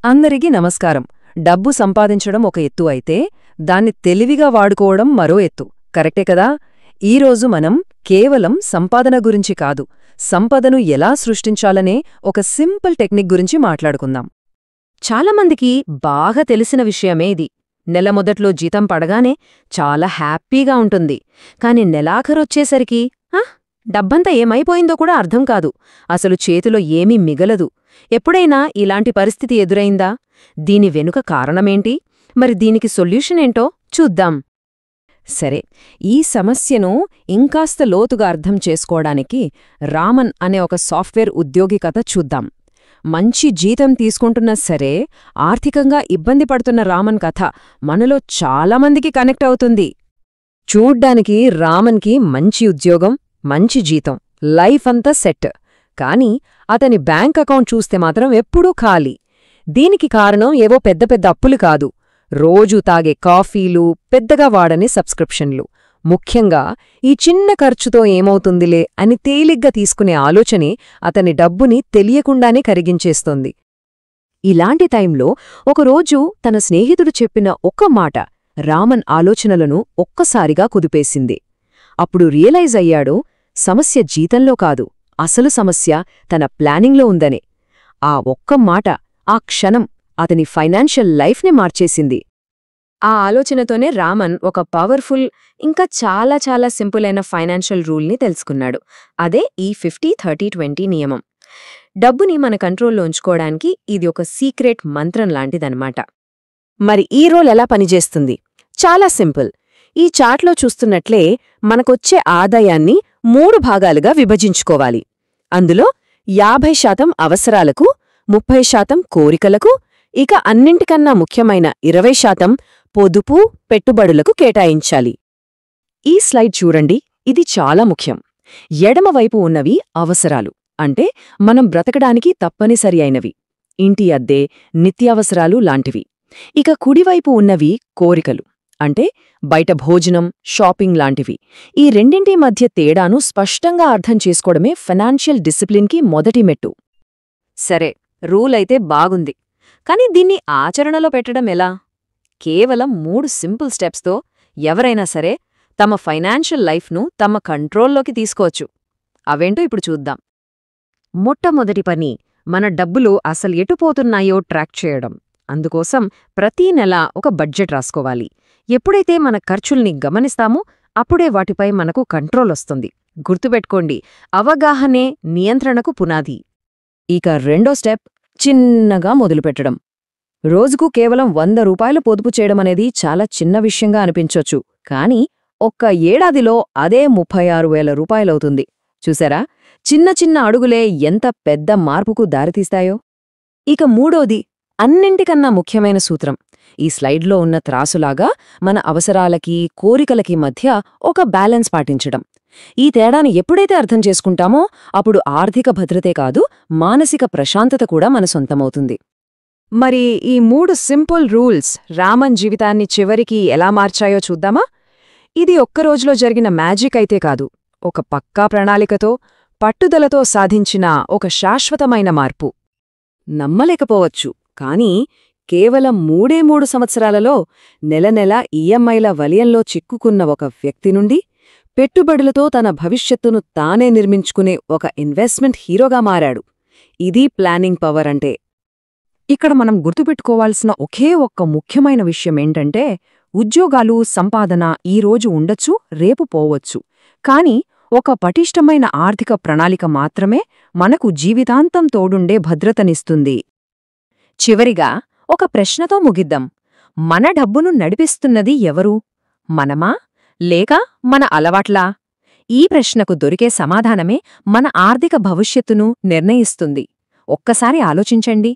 అందరికీ నమస్కారం. డబ్బు సంపాదించడం ఒక ఎత్తు అయితే, దాన్ని తెలివిగా వాడుకోవడం మరో ఎత్తు. కరెక్టే కదా? ఈరోజు మనం కేవలం సంపాదన గురించి కాదు, సంపదను ఎలా సృష్టించాలనే ఒక సింపుల్ టెక్నిక్ గురించి మాట్లాడుకుందాం. చాలామందికి బాగా తెలిసిన విషయమే ఇది. నెల మొదట్లో జీతం పడగానే చాలా హ్యాపీగా ఉంటుంది. కాని నెలాఖరొచ్చేసరికి డబ్బంతా ఏమైపోయిందో కూడా అర్థం కాదు. అసలు చేతిలో ఏమీ మిగలదు. ఎప్పుడైనా ఇలాంటి పరిస్థితి ఎదురైందా? దీని వెనుక కారణమేంటి? మరి దీనికి సొల్యూషన్ ఏంటో చూద్దాం. సరే, ఈ సమస్యను ఇంకాస్త లోతుగా అర్థం చేసుకోవడానికి రామన్ అనే ఒక సాఫ్ట్వేర్ ఉద్యోగి కథ చూద్దాం. మంచి జీతం తీసుకుంటున్నా సరే, ఆర్థికంగా ఇబ్బంది పడుతున్న రామన్ కథ మనలో చాలామందికి కనెక్ట్ అవుతుంది. చూడ్డానికి రామన్కి మంచి ఉద్యోగం, మంచి జీతం, లైఫ్ అంతా సెట్. కాని అతని బ్యాంక్ అకౌంట్ చూస్తే మాత్రం ఎప్పుడూ ఖాళీ. దీనికి కారణం ఏవో పెద్ద పెద్ద అప్పులు కాదు, రోజూ తాగే కాఫీలు, పెద్దగా వాడని సబ్స్క్రిప్షన్లు. ముఖ్యంగా ఈ చిన్న ఖర్చుతో ఏమవుతుందిలే అని తేలిగ్గా తీసుకునే ఆలోచనే అతని డబ్బుని తెలియకుండానే కరిగించేస్తోంది. ఇలాంటి టైంలో ఒకరోజు తన స్నేహితుడు చెప్పిన ఒక్క మాట రామన్ ఆలోచనలను ఒక్కసారిగా కుదిపేసింది. అప్పుడు రియలైజ్ అయ్యాడు, సమస్య జీతంలో కాదు, అసలు సమస్య తన ప్లానింగ్లో ఉందనే. ఆ ఒక్క మాట, ఆ క్షణం అతని ఫైనాన్షియల్ లైఫ్నే మార్చేసింది. ఆ ఆలోచనతోనే రామన్ ఒక పవర్ఫుల్, ఇంకా చాలా చాలా సింపుల్ అయిన ఫైనాన్షియల్ రూల్ని తెలుసుకున్నాడు. అదే ఈ 50-30-20 నియమం. డబ్బుని మన కంట్రోల్లో ఉంచుకోవడానికి ఇది ఒక సీక్రెట్ మంత్రం లాంటిదన్నమాట. మరి ఈ రూల్ ఎలా పనిచేస్తుంది? చాలా సింపుల్. ఈ చార్ట్లో చూస్తున్నట్లే మనకొచ్చే ఆదాయాన్ని 3 భాగాలుగా విభజించుకోవాలి. అందులో 50% అవసరాలకు, 30% కోరికలకు, ఇక అన్నింటికన్నా ముఖ్యమైన 20% పొదుపు, పెట్టుబడులకు కేటాయించాలి. ఈ స్లైడ్ చూడండి, ఇది చాలా ముఖ్యం. ఎడమవైపు ఉన్నవి అవసరాలు, అంటే మనం బ్రతకడానికి తప్పనిసరి అయినవి, ఇంటి అద్దె, నిత్యావసరాలు లాంటివి. ఇక కుడివైపు ఉన్నవి కోరికలు, అంటే బయట భోజనం, షాపింగ్ లాంటివి. ఈ రెండింటి మధ్య తేడాను స్పష్టంగా అర్థం చేసుకోవడమే ఫైనాన్షియల్ డిసిప్లిన్కి మొదటి మెట్టు. సరే, రూల్ అయితే బాగుంది. కాని దీన్ని ఆచరణలో పెట్టడం ఎలా? కేవలం 3 సింపుల్ స్టెప్స్తో ఎవరైనా సరే తమ ఫైనాన్షియల్ లైఫ్ను తమ కంట్రోల్లోకి తీసుకోవచ్చు. అవేంటో ఇప్పుడు చూద్దాం. మొట్టమొదటి పని, మన డబ్బులు అసలు ఎటుపోతున్నాయో ట్రాక్ చేయడం. అందుకోసం ప్రతీ నెల ఒక బడ్జెట్ రాసుకోవాలి. ఎప్పుడైతే మన ఖర్చుల్ని గమనిస్తామో అప్పుడే వాటిపై మనకు కంట్రోల్ వస్తుంది. గుర్తుపెట్టుకోండి, అవగాహనే నియంత్రణకు పునాది. ఇక రెండో స్టెప్, చిన్నగా మొదలుపెట్టడం. రోజుకు కేవలం 100 రూపాయలు పొదుపు చేయడమనేది చాలా చిన్న విషయంగా అనిపించొచ్చు. కాని ఒక్క ఏడాదిలో అదే 36,000 రూపాయలవుతుంది. చూసారా? చిన్న చిన్న అడుగులే ఎంత పెద్ద మార్పుకు దారితీస్తాయో. ఇక మూడోది, అన్నింటికన్నా ముఖ్యమైన సూత్రం. ఈ స్లైడ్లో ఉన్న త్రాసులాగా మన అవసరాలకి, కోరికలకి మధ్య ఒక బ్యాలెన్స్ పాటించడం. ఈ తేడాని ఎప్పుడైతే అర్థం చేసుకుంటామో అప్పుడు ఆర్థిక భద్రతే కాదు, మానసిక ప్రశాంతత కూడా మన సొంతమవుతుంది. మరి ఈ 3 సింపుల్ రూల్స్ రామన్ జీవితాన్ని చివరికి ఎలా మార్చాయో చూద్దామా? ఇది ఒక్కరోజులో జరిగిన మ్యాజిక్ అయితే కాదు, ఒక పక్కా ప్రణాళికతో, పట్టుదలతో సాధించిన ఒక శాశ్వతమైన మార్పు. నమ్మలేకపోవచ్చు, కానీ కేవలం 3 సంవత్సరాలలో నెల నెల ఈఎంఐల వలయంలో చిక్కుకున్న ఒక వ్యక్తి నుండి పెట్టుబడులతో తన భవిష్యత్తును తానే నిర్మించుకునే ఒక ఇన్వెస్ట్మెంట్ హీరోగా మారాడు. ఇది ప్లానింగ్ పవర్ అంటే. ఇక్కడ మనం గుర్తుపెట్టుకోవాల్సిన ఒకే ఒక్క ముఖ్యమైన విషయమేంటంటే, ఉద్యోగాలు, సంపాదన ఈరోజు ఉండొచ్చు, రేపు పోవచ్చు. కాని ఒక పటిష్టమైన ఆర్థిక ప్రణాళిక మాత్రమే మనకు జీవితాంతం తోడుండే భద్రతనిస్తుంది. చివరిగా ఒక ప్రశ్నతో ముగిద్దాం. మన డబ్బును నడిపిస్తున్నది ఎవరు? మనమా, లేక మన అలవాట్లా? ఈ ప్రశ్నకు దొరికే సమాధానమే మన ఆర్థిక భవిష్యత్తును నిర్ణయిస్తుంది. ఒక్కసారి ఆలోచించండి.